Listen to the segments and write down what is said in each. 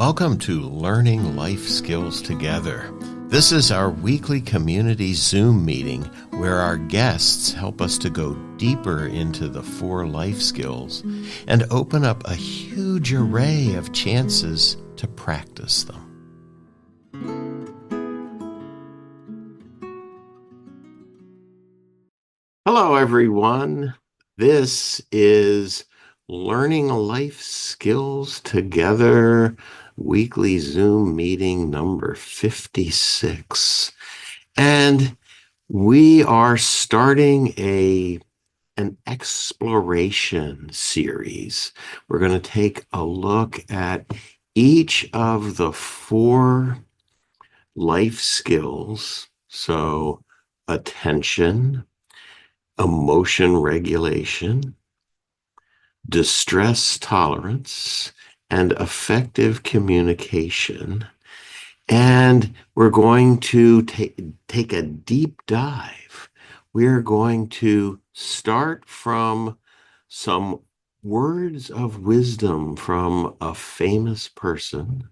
Welcome to Learning Life Skills Together. This is our weekly community Zoom meeting where our guests help us to go deeper into the 4 life skills and open up a huge array of chances to practice them. Hello, everyone. This is Learning Life Skills Together weekly Zoom meeting number 56. And we are starting an exploration series. We're going to take a look at each of the 4 life skills. So attention, emotion regulation, distress tolerance, and effective communication. And we're going to take a deep dive. We're going to start from some words of wisdom from a famous person.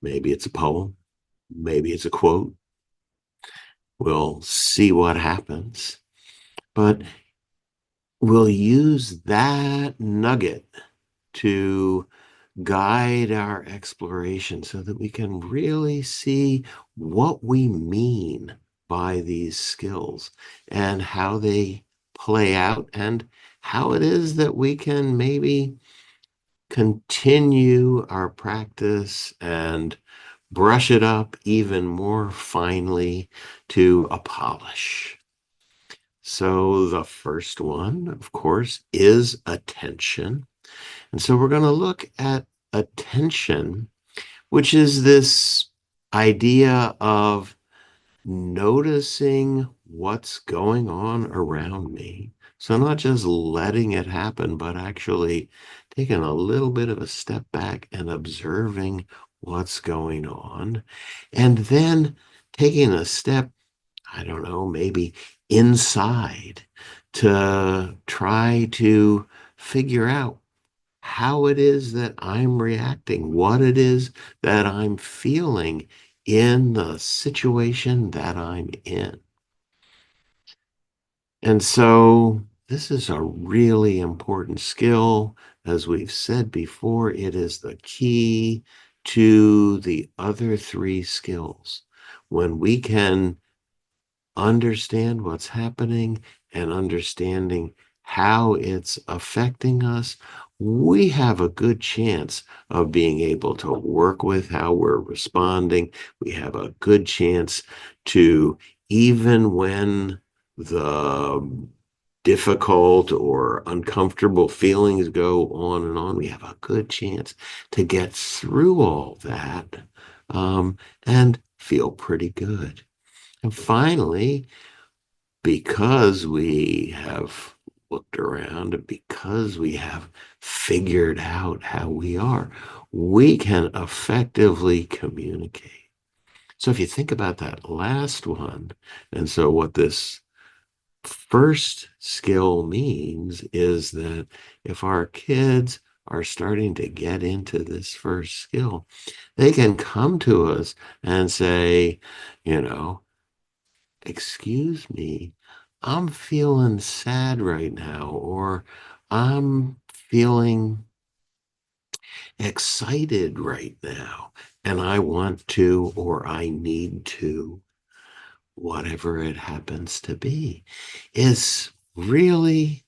Maybe it's a poem. Maybe it's a quote. We'll see what happens. But we'll use that nugget to guide our exploration so that we can really see what we mean by these skills and how they play out and how it is that we can maybe continue our practice and brush it up even more finely to a polish. So the first one, of course, is attention. And so we're going to look at attention, which is this idea of noticing what's going on around me. So not just letting it happen, but actually taking a little bit of a step back and observing what's going on. And then taking a step, I don't know, maybe inside to try to figure out how it is that I'm reacting, what it is that I'm feeling in the situation that I'm in. And so this is a really important skill. As we've said before, it is the key to the other 3 skills. When we can understand what's happening and understanding how it's affecting us, we have a good chance of being able to work with how we're responding. We have a good chance to, even when the difficult or uncomfortable feelings go on and on, we have a good chance to get through all that and feel pretty good. And finally, because we have looked around and because we have figured out how we are, we can effectively communicate. So if you think about that last one, and so what this first skill means is that if our kids are starting to get into this first skill, they can come to us and say, excuse me, I'm feeling sad right now, or I'm feeling excited right now, and I want to, or I need to, whatever it happens to be, is really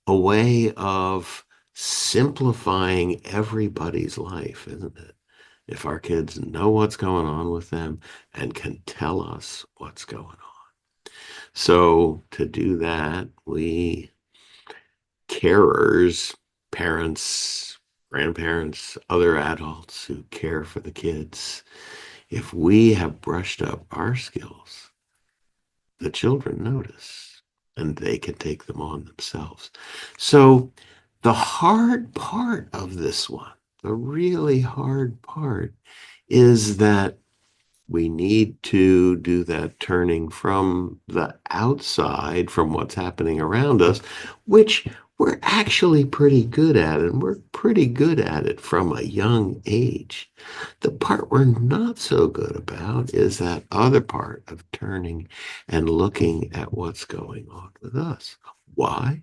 a way of simplifying everybody's life, isn't it? If our kids know what's going on with them and can tell us what's going on. So to do that, we carers, parents, grandparents, other adults who care for the kids, if we have brushed up our skills, the children notice and they can take them on themselves. So the hard part of this one, the really hard part, is that we need to do that turning from the outside, from what's happening around us, which we're actually pretty good at it, and we're pretty good at it from a young age. The part we're not so good about is that other part of turning and looking at what's going on with us. Why?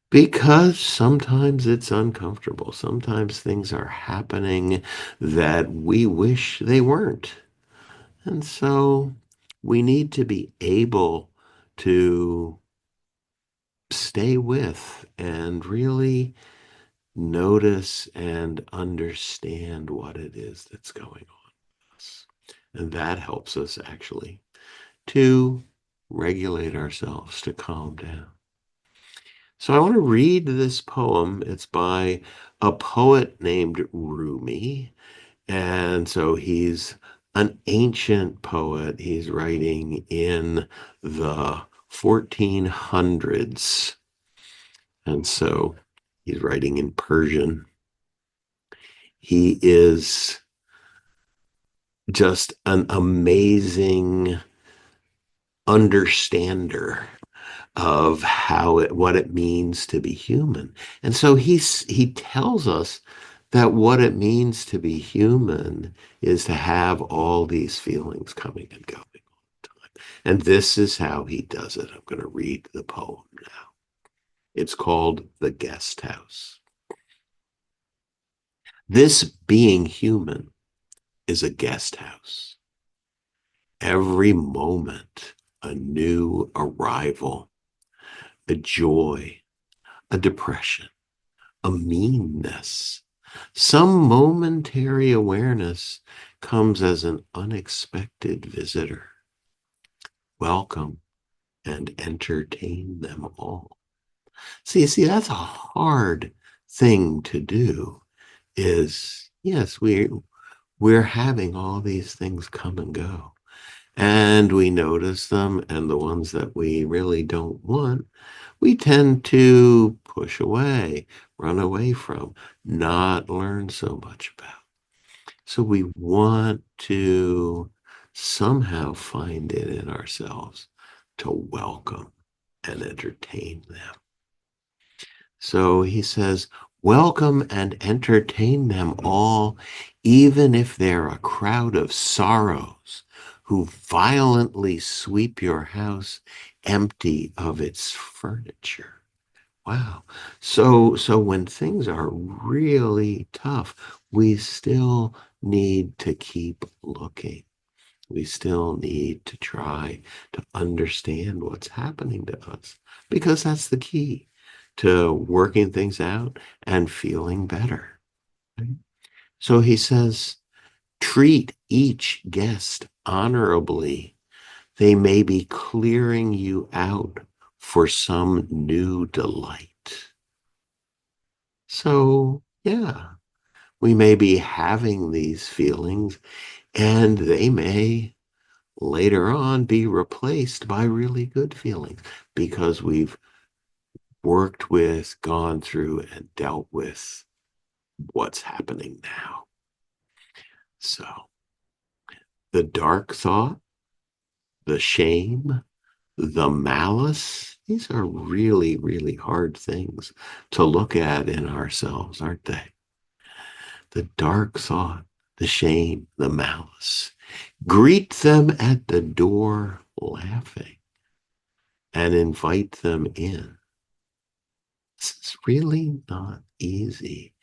Because sometimes it's uncomfortable. Sometimes things are happening that we wish they weren't. And so we need to be able to stay with and really notice and understand what it is that's going on with us. And that helps us actually to regulate ourselves, to calm down. So I want to read this poem. It's by a poet named Rumi. And so he's an ancient poet. He's writing in the 1400s. And so he's writing in Persian. He is just an amazing understander of what it means to be human. And so he tells us that what it means to be human is to have all these feelings coming and going all the time. And this is how he does it. I'm going to read the poem now. It's called The Guest House. This being human is a guest house. Every moment, a new arrival, a joy, a depression, a meanness. Some momentary awareness comes as an unexpected visitor. Welcome and entertain them all. See, that's a hard thing to do. Is yes, we're having all these things come and go. And we notice them, and the ones that we really don't want, we tend to push away, run away from, not learn so much about. So we want to somehow find it in ourselves to welcome and entertain them. So he says, welcome and entertain them all, even if they're a crowd of sorrows who violently sweep your house empty of its furniture. Wow. So when things are really tough, we still need to keep looking. We still need to try to understand what's happening to us because that's the key to working things out and feeling better. Right? So he says, treat each guest honorably. They may be clearing you out for some new delight. So, yeah, we may be having these feelings and they may later on be replaced by really good feelings because we've worked with, gone through, and dealt with what's happening now. So the dark thought, the shame, the malice, these are really, really hard things to look at in ourselves, aren't they? The dark thought, the shame, the malice. Greet them at the door laughing and invite them in. It's really not easy.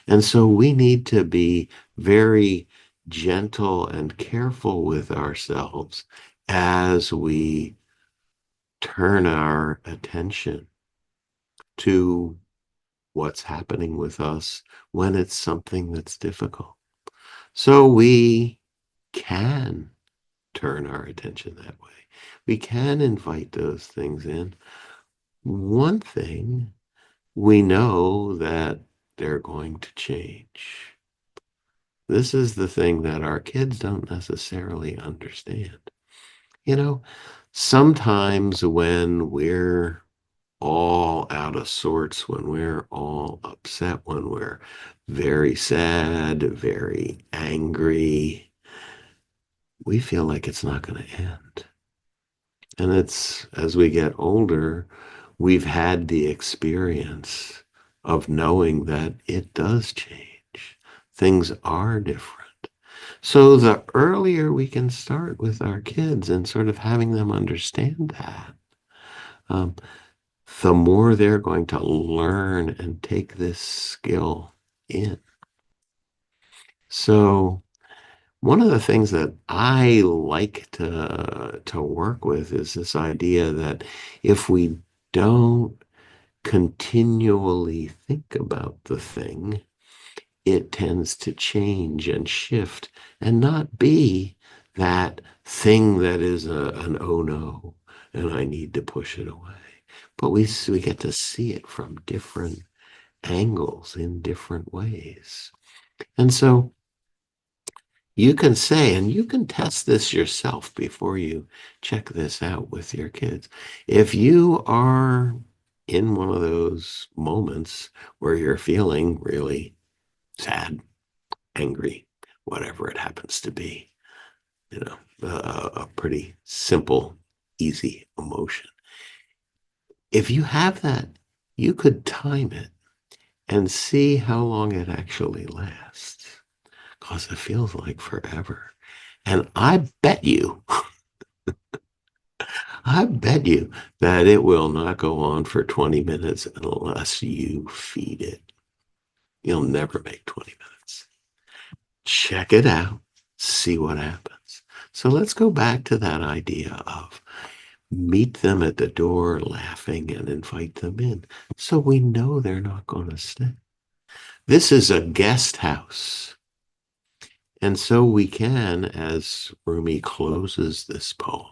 And so we need to be very gentle and careful with ourselves as we turn our attention to what's happening with us when it's something that's difficult. So we can turn our attention that way. We can invite those things in. One thing, we know that they're going to change. This is the thing that our kids don't necessarily understand. You know, sometimes when we're all out of sorts, when we're all upset, when we're very sad, very angry, we feel like it's not going to end. And it's as we get older, we've had the experience of knowing that it does change. Things are different. So the earlier we can start with our kids and sort of having them understand that, um, the more they're going to learn and take this skill in. So one of the things that I like to work with is this idea that if we don't continually think about the thing, it tends to change and shift and not be that thing that is an oh no, and I need to push it away. But we get to see it from different angles in different ways. And so you can say, and you can test this yourself before you check this out with your kids. If you are in one of those moments where you're feeling really sad, angry, whatever it happens to be, you know, a pretty simple, easy emotion. If you have that, you could time it and see how long it actually lasts, because it feels like forever. And I bet you that it will not go on for 20 minutes unless you feed it. You'll never make 20 minutes. Check it out, see what happens. So let's go back to that idea of meet them at the door laughing and invite them in so we know they're not going to stay. This is a guest house. And so we can, as Rumi closes this poem,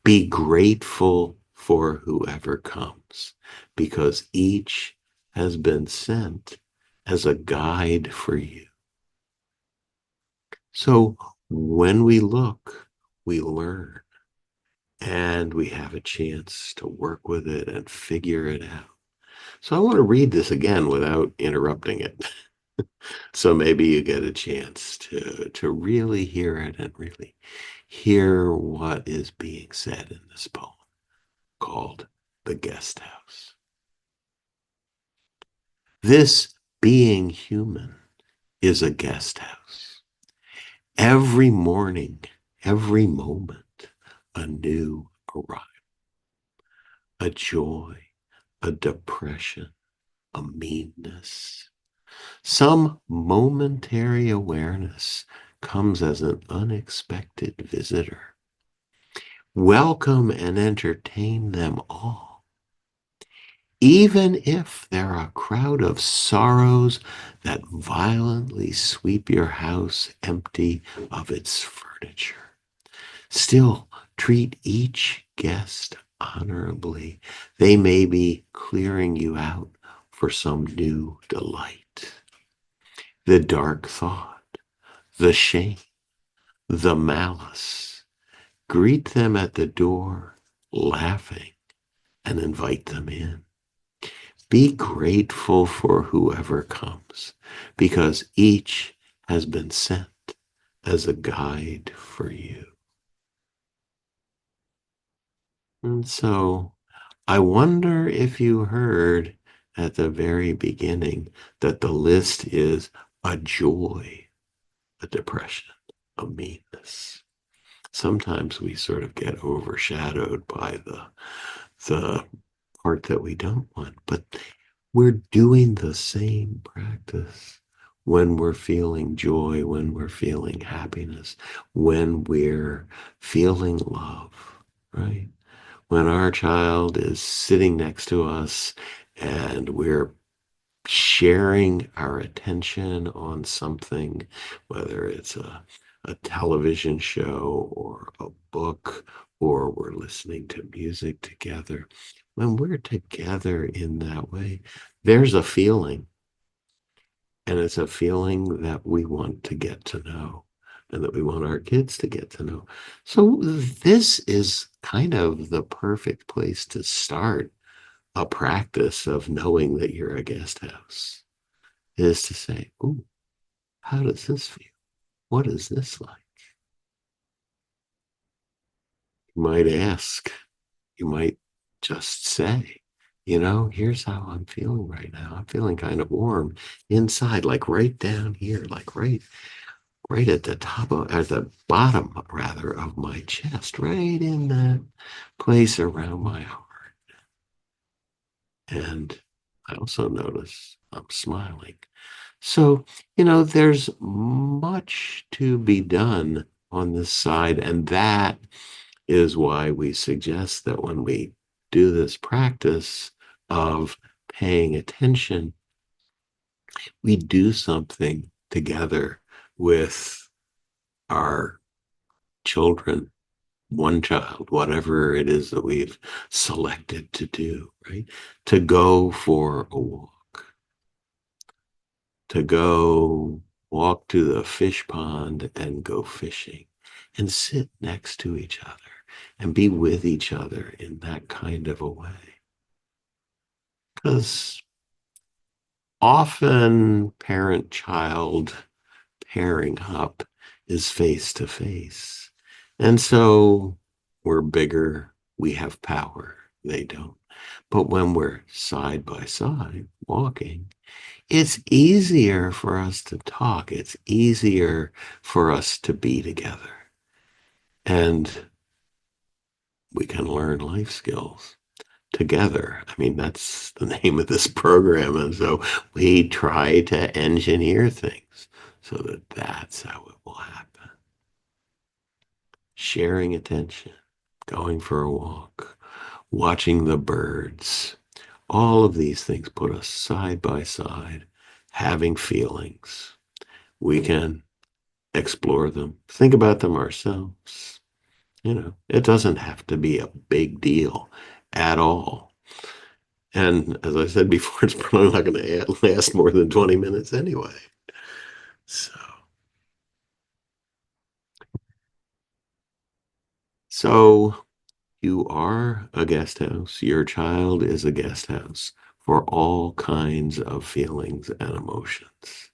be grateful for whoever comes, because each has been sent as a guide for you. So when we look, we learn, and we have a chance to work with it and figure it out. So I want to read this again without interrupting it. So maybe you get a chance to really hear it and really hear what is being said in this poem called The Guest House. This being human is a guest house. Every morning, every moment, a new arrival, a joy, a depression, a meanness. Some momentary awareness comes as an unexpected visitor. Welcome and entertain them all. Even if there are a crowd of sorrows that violently sweep your house empty of its furniture, still treat each guest honorably. They may be clearing you out for some new delight. The dark thought, the shame, the malice, greet them at the door, laughing, and invite them in. Be grateful for whoever comes, because each has been sent as a guide for you. And so I wonder if you heard at the very beginning that the list is a joy, a depression, a meanness. Sometimes we sort of get overshadowed by the part that we don't want, but we're doing the same practice when we're feeling joy, when we're feeling happiness, when we're feeling love, right? When our child is sitting next to us and we're sharing our attention on something, whether it's a television show or a book, or we're listening to music together. When we're together in that way, there's a feeling, and it's a feeling that we want to get to know and that we want our kids to get to know. So this is kind of the perfect place to start a practice of knowing that you're a guest house, is to say, "Ooh, how does this feel? What is this like?" You might ask, you might just say, here's how I'm feeling right now. I'm feeling kind of warm inside, like right down here, like right at the at the bottom, rather, of my chest, right in that place around my heart. And I also notice I'm smiling. So, there's much to be done on this side. And that is why we suggest that when we do this practice of paying attention, we do something together with our children, one child, whatever it is that we've selected to do, right? To go for a walk, to go walk to the fish pond and go fishing and sit next to each other and be with each other in that kind of a way. Because often parent child pairing up is face to face. And so we're bigger, we have power, they don't. But when we're side by side walking, it's easier for us to talk. It's easier for us to be together. And we can learn life skills together. I mean, that's the name of this program. And so we try to engineer things so that that's how it will happen. Sharing attention, going for a walk, watching the birds, all of these things put us side by side, having feelings. We can explore them, think about them ourselves. It doesn't have to be a big deal at all. And as I said before, it's probably not going to last more than 20 minutes anyway. So, so you are a guest house. Your child is a guest house for all kinds of feelings and emotions.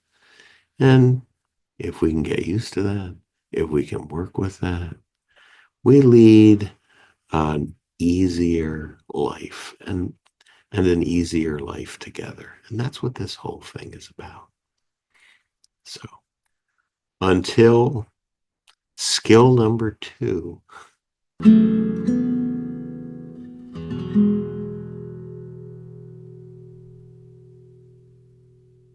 And if we can get used to that, if we can work with that, we lead an easier life and an easier life together. And that's what this whole thing is about. So until skill number 2.